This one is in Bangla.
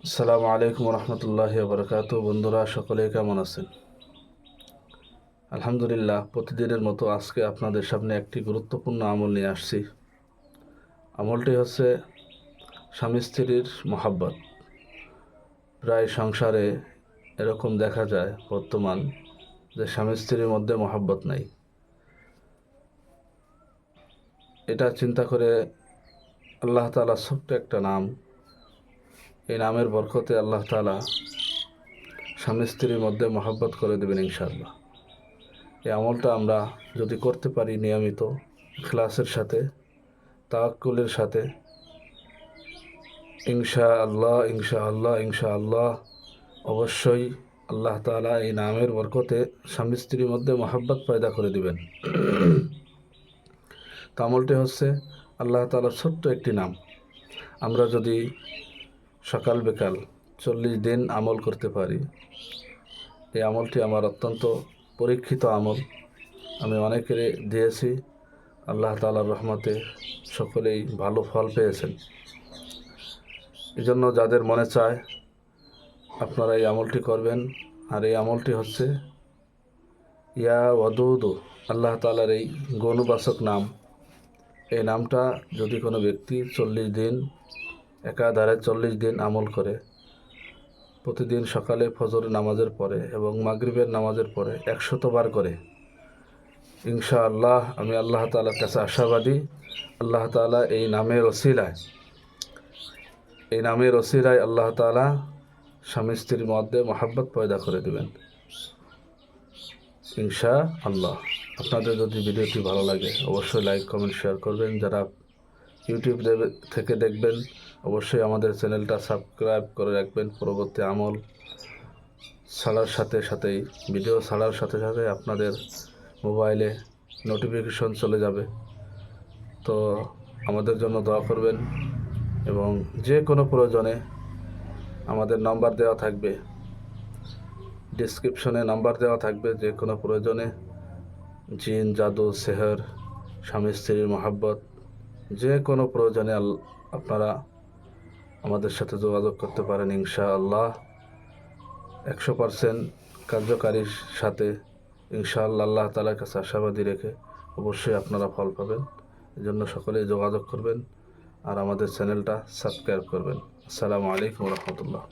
আসসালামু আলাইকুম রহমতুল্লাহি বারকাতুহু। বন্ধুরা সকলে কেমন আছেন? আলহামদুলিল্লাহ, প্রতিদিনের মতো আজকে আপনাদের সামনে একটি গুরুত্বপূর্ণ আমল নিয়ে আসছি। আমলটি হচ্ছে স্বামী স্ত্রীর মহাব্বত। প্রায় সংসারে এরকম দেখা যায় বর্তমান যে স্বামী স্ত্রীর মধ্যে মহাব্বত নাই। এটা চিন্তা করে আল্লাহ তাআলা ছোট্ট একটা নাম, এই নামের বরকতে আল্লাহ তাআলা স্বামী স্ত্রীর মধ্যে মহাব্বত করে দেবেন ইনশাআল্লাহ। এই আমলটা আমরা যদি করতে পারি নিয়মিত, ইখলাসের সাথে, তাওয়াক্কুলের সাথে, ইনশাআল্লাহ ইনশাআল্লাহ ইনশাআল্লাহ অবশ্যই আল্লাহ তাআলা এই নামের বরকতে স্বামী স্ত্রীর মধ্যে মহাব্বত পয়দা করে দিবেন। তো আমলটি হচ্ছে আল্লাহ তাআলার ছোট্ট একটি নাম। আমরা যদি সকাল বিকাল 40 দিন আমল করতে পারি, এই আমলটি আমার অত্যন্ত পরীক্ষিত আমল। আমি অনেকের দিয়েছি, আল্লাহ তাআলার রহমতে সকলেই ভালো ফল পেয়েছেন। এই জন্য যাদের মনে চায় আপনারা এই আমলটি করবেন। আর এই আমলটি হচ্ছে ইয়া ওয়াদুদ, আল্লাহ তাআলার এই গণবাচক নাম। এই নামটা যদি কোনো ব্যক্তি 40 দিন একাধারে 40 দিন আমল করে, প্রতিদিন সকালে ফজর নামাজের পরে এবং মাগরিবের নামাজের পরে 100 বার করে, ইনশাআল্লাহ আমি আল্লাহ তাআলার কাছে আশাবাদী, আল্লাহ তাআলা এই নামের ওসিলায় আল্লাহ তাআলা স্বামী স্ত্রীর মধ্যে মহাব্বত পয়দা করে দেবেন ইনশাআল্লাহ। আপনাদের যদি ভিডিওটি ভালো লাগে অবশ্যই লাইক কমেন্ট শেয়ার করবেন। যারা ইউটিউব থেকে দেখবেন অবশ্যই আমাদের চ্যানেলটা সাবস্ক্রাইব করে রাখবেন। পরবর্তী আমল ছাড়ার সাথে সাথেই, ভিডিও ছাড়ার সাথে সাথে আপনাদের মোবাইলে নোটিফিকেশন চলে যাবে। তো আমাদের জন্য দোয়া করবেন এবং যে কোনো প্রয়োজনে আমাদের নাম্বার দেওয়া থাকবে, ডিসক্রিপশনে নাম্বার দেওয়া থাকবে। যে কোনো প্রয়োজনে জিন, জাদু, সেহর, স্বামী স্ত্রীর মহাব্বত, যে কোনো প্রয়োজনে আপনারা আমাদের সাথে যোগাযোগ করতে পারেন ইনশাআল্লাহ। 100% কার্যকারীর সাথে ইনশাআল্লাহ আল্লাহ তাআলার কাছে আশাবাদী রেখে অবশ্যই আপনারা ফল পাবেন। এজন্য সকলেই যোগাযোগ করবেন আর আমাদের চ্যানেলটা সাবস্ক্রাইব করবেন। আসসালামু আলাইকুম রহমতুল্লাহ।